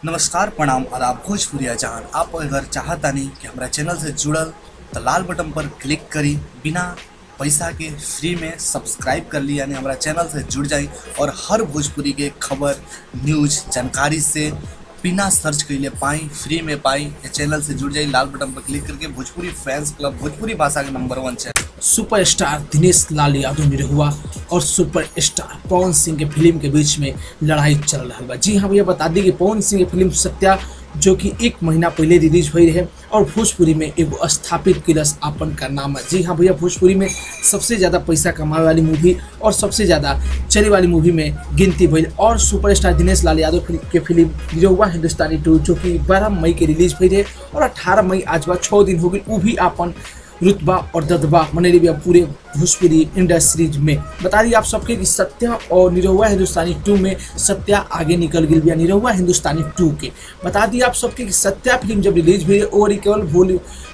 नमस्कार, प्रणाम, आदाब, भोजपुरिया जहान। आप अगर चाहतानी कि हमारा चैनल से जुड़ल तो लाल बटन पर क्लिक करी, बिना पैसा के फ्री में सब्सक्राइब कर ली, यानी हमारा चैनल से जुड़ जाई और हर भोजपुरी के खबर, न्यूज, जानकारी से बिना सर्च के लिए पाई, फ्री में पाई। ये चैनल से जुड़ जाई, लाल बटन पर क्लिक करके। भोजपुरी फैंस क्लब, भोजपुरी भाषा के number 1 channel. Superstar Dinesh Lal Yadav Nirahua और सुपरस्टार पवन सिंह के फिल्म के बीच में लड़ाई चल रहा है। जी हाँ भैया, बता दी कि पवन सिंह की फिल्म सत्या जो कि 1 महीना पहले रिलीज हुई है और भोजपुरी में एगो स्थापित किलस आपन का नाम है। जी हाँ भैया, भोजपुरी में सबसे ज़्यादा पैसा कमाने वाली मूवी और सबसे ज़्यादा चले वाली मूवी में गिनती भइल। और सुपरस्टार दिनेश लाल यादव के फिल्म निरहुआ हिंदुस्तानी 2 जो कि 12 मई के रिलीज हुई है और 18 मई आज बाद 6 दिन हो गई, वो भी अपन रुतबा और दबदबा मने रही पूरे भोजपुरी इंडस्ट्रीज में। बता दी आप सबके कि सत्या और निरहुआ हिंदुस्तानी 2 में सत्या आगे निकल गई निरहुआ हिंदुस्तानी 2 के। बता दी आप सबके कि सत्या फिल्म जब रिलीज हुई है और केवल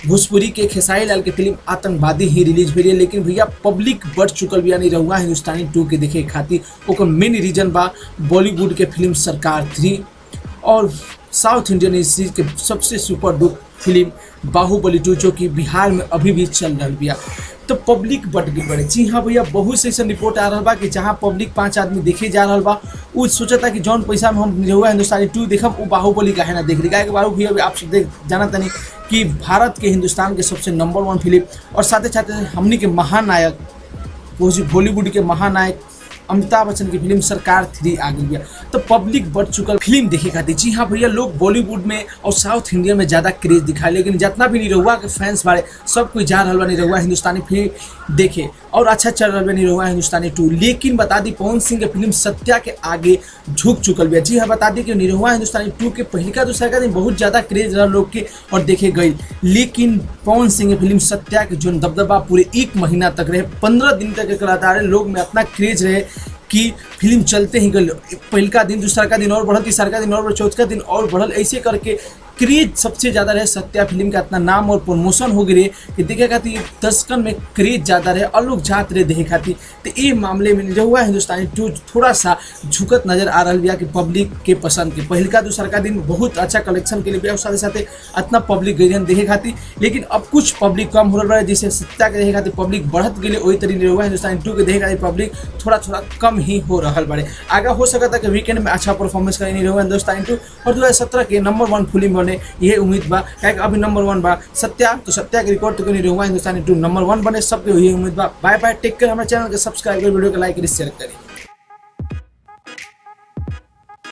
भोजपुरी के खेसारी लाल की फिल्म आतंकवादी ही रिलीज हुई है, लेकिन भैया पब्लिक बढ़ चुकल भी निरहुआ हिंदुस्तानी 2 के देखे खातिर। ओकर मेन रीजन बा बॉलीवुड के फिल्म सरकार 3 और साउथ इंडियन इंडस्ट्री के सबसे सुपर डुप फिल्म बाहुबली 2 जो कि बिहार में अभी भी चल रहा बिया, तो पब्लिक बढ़ गई बड़े। जी हाँ भैया, बहुत से ऐसा रिपोर्ट आ रहा बा कि जहाँ पब्लिक 5 आदमी देखे जा रहा बा, वो सोचता कि जौन पैसा में हम निरहुआ हिंदुस्तानी 2 देखब वो बाहुबली काहे ना देख रही। के बारे भैया आप सब जाना तनी कि भारत के हिंदुस्तान के सबसे नंबर 1 फिल्म और साथ ही हमनी के महानायक बॉलीवुड के महानायक अमिताभ बच्चन की फिल्म सरकार 3 आ गई है, तो पब्लिक बढ़ चुका फिल्म देखे खाती। जी हाँ भैया, लोग बॉलीवुड में और साउथ इंडिया में ज़्यादा क्रेज दिखाए, लेकिन जितना भी निरहुआ के फैंस बारे सब कोई जा रहा बा निरहुआ हिंदुस्तानी फिल्म देखे और अच्छा चल रहा है निरहुआ हिंदुस्तानी 2। लेकिन बता दी पवन सिंह के फिल्म सत्या के आगे झुक चुकल भी है। जी हाँ, बता दी कि निरहुआ हिंदुस्तानी 2 के पहले का दूसरा का दिन बहुत ज़्यादा क्रेज रहा लोग के और देखे गई, लेकिन पवन सिंह की फिल्म सत्या के जो दबदबा पूरे 1 महीना तक रहे, 15 दिन तक लगातार लोग में अपना क्रेज रहे कि फिल्म चलते ही गल। पहल का दिन, दूसरा का दिन और बढ़ल, तीसरा का दिन और बढ़ल, चौथा का दिन और बढ़ल, ऐसे करके क्रेज सबसे ज़्यादा रहे। सत्या फिल्म का इतना नाम और प्रमोशन हो गई कि देखे खातिर दर्शकन में क्रेज ज़्यादा रहे और लोग जात रहे देखे खातिर। तो ये मामले में निरहुआ हिंदुस्तानी 2 थोड़ा सा झुकत नजर आ रहा है कि पब्लिक के पसंद के। पहल का दूसरा का दिन बहुत अच्छा कलेक्शन के लिए भी साथ साथ इतना पब्लिक गई देखे खातिर, लेकिन अब कुछ पब्लिक कम हो रहा है। जिससे सत्या के देखे खातिर पब्लिक बढ़त गई, वही तरीके निरहुआ हिंदुस्तानी 2 के देखे खातिर पब्लिक थोड़ा थोड़ा कम ही हो रहा बड़े। आगे हो सकता है कि वीकेंड में अच्छा परफॉर्मेंस करें निरहुआ हिंदुस्तानी 2 और 2017 के नंबर 1 फिल्म बने, ये उम्मीद बा। क्या अभी नंबर 1 बा सत्या, तो सत्या के रिकॉर्ड तो निरहुआ हिंदुस्तानी 2 नंबर 1 बने, सबके यही उम्मीद बा। Bye bye, take care. हमारे चैनल के सब्सक्राइब करें, वीडियो को लाइक करें, शेयर करें।